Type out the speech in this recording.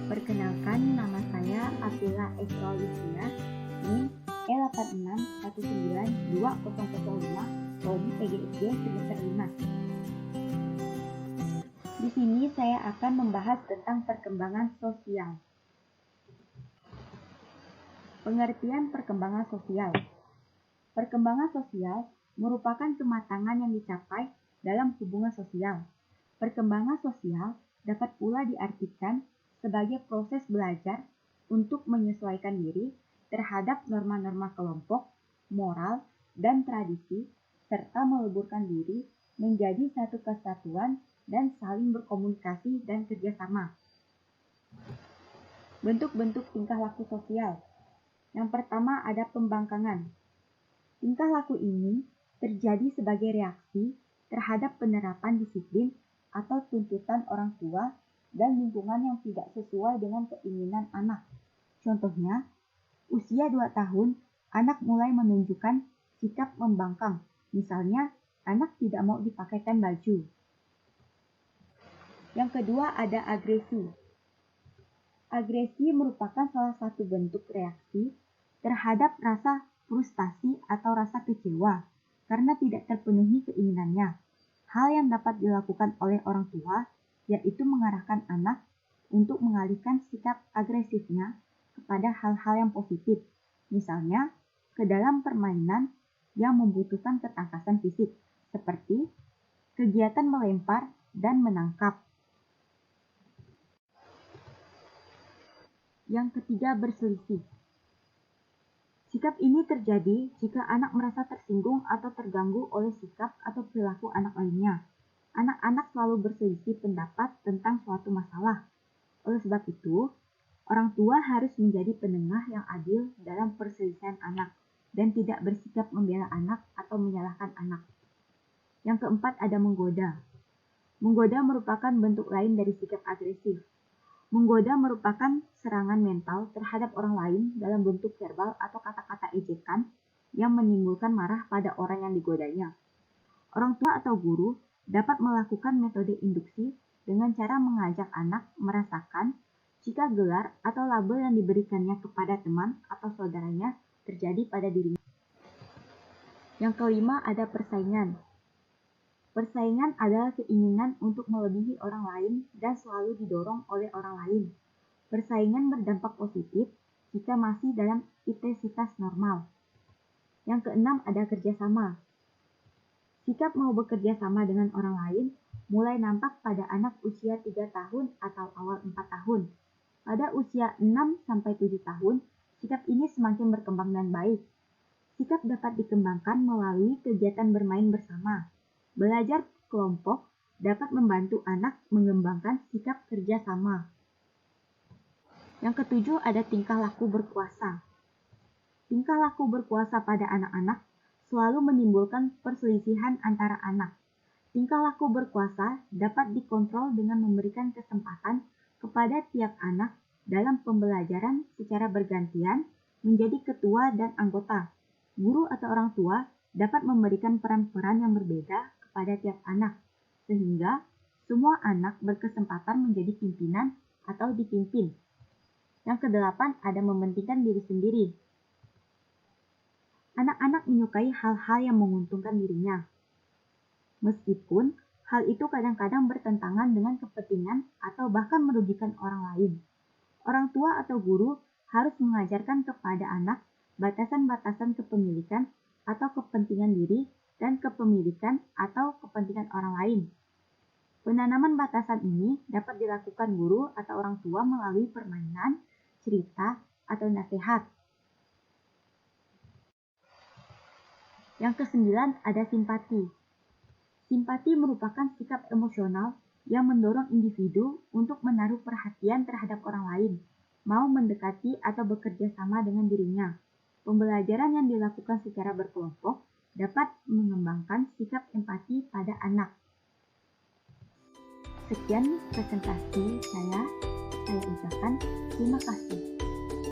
Perkenalkan, nama saya Atila Esra Lucia, NIM E86192005, Prodi PGSD semester 5. Di sini saya akan membahas tentang perkembangan sosial. Pengertian perkembangan sosial. Perkembangan sosial merupakan kematangan yang dicapai dalam hubungan sosial. Perkembangan sosial dapat pula diartikan sebagai proses belajar untuk menyesuaikan diri terhadap norma-norma kelompok, moral, dan tradisi, serta meleburkan diri menjadi satu kesatuan dan saling berkomunikasi dan kerjasama. Bentuk-bentuk tingkah laku sosial. Yang pertama ada pembangkangan. Tingkah laku ini terjadi sebagai reaksi terhadap penerapan disiplin atau tuntutan orang tua dan lingkungan yang tidak sesuai dengan keinginan anak. Contohnya, usia 2 tahun, anak mulai menunjukkan sikap membangkang. Misalnya, anak tidak mau dipakaikan baju. Yang kedua ada agresi. Agresi merupakan salah satu bentuk reaksi terhadap rasa frustasi atau rasa kecewa karena tidak terpenuhi keinginannya. Hal yang dapat dilakukan oleh orang tua yaitu mengarahkan anak untuk mengalihkan sikap agresifnya kepada hal-hal yang positif, misalnya ke dalam permainan yang membutuhkan ketangkasan fisik, seperti kegiatan melempar dan menangkap. Yang ketiga, berselisih. Sikap ini terjadi jika anak merasa tersinggung atau terganggu oleh sikap atau perilaku anak lainnya. Anak-anak selalu berselisih pendapat tentang suatu masalah. Oleh sebab itu, orang tua harus menjadi penengah yang adil dalam perselisihan anak dan tidak bersikap membela anak atau menyalahkan anak. Yang keempat ada menggoda. Menggoda merupakan bentuk lain dari sikap agresif. Menggoda merupakan serangan mental terhadap orang lain dalam bentuk verbal atau kata-kata ejekan yang menimbulkan marah pada orang yang digodanya. Orang tua atau guru dapat melakukan metode induksi dengan cara mengajak anak merasakan jika gelar atau label yang diberikannya kepada teman atau saudaranya terjadi pada dirinya. Yang kelima ada persaingan. Persaingan adalah keinginan untuk melebihi orang lain dan selalu didorong oleh orang lain. Persaingan berdampak positif jika masih dalam intensitas normal. Yang keenam ada kerjasama. Sikap mau bekerja sama dengan orang lain mulai nampak pada anak usia 3 tahun atau awal 4 tahun. Pada usia 6-7 tahun, sikap ini semakin berkembang dan baik. Sikap dapat dikembangkan melalui kegiatan bermain bersama. Belajar kelompok dapat membantu anak mengembangkan sikap kerja sama. Yang ketujuh ada tingkah laku berkuasa. Tingkah laku berkuasa pada anak-anak selalu menimbulkan perselisihan antara anak. Tingkah laku berkuasa dapat dikontrol dengan memberikan kesempatan kepada tiap anak dalam pembelajaran secara bergantian menjadi ketua dan anggota. Guru atau orang tua dapat memberikan peran-peran yang berbeda kepada tiap anak, sehingga semua anak berkesempatan menjadi pimpinan atau dipimpin. Yang kedelapan ada mementingkan diri sendiri. Anak-anak menyukai hal-hal yang menguntungkan dirinya, meskipun hal itu kadang-kadang bertentangan dengan kepentingan atau bahkan merugikan orang lain. Orang tua atau guru harus mengajarkan kepada anak batasan-batasan kepemilikan atau kepentingan diri dan kepemilikan atau kepentingan orang lain. Penanaman batasan ini dapat dilakukan guru atau orang tua melalui permainan, cerita, atau nasihat. Yang kesembilan ada simpati. Simpati merupakan sikap emosional yang mendorong individu untuk menaruh perhatian terhadap orang lain, mau mendekati atau bekerja sama dengan dirinya. Pembelajaran yang dilakukan secara berkelompok dapat mengembangkan sikap empati pada anak. Sekian presentasi saya ucapkan terima kasih.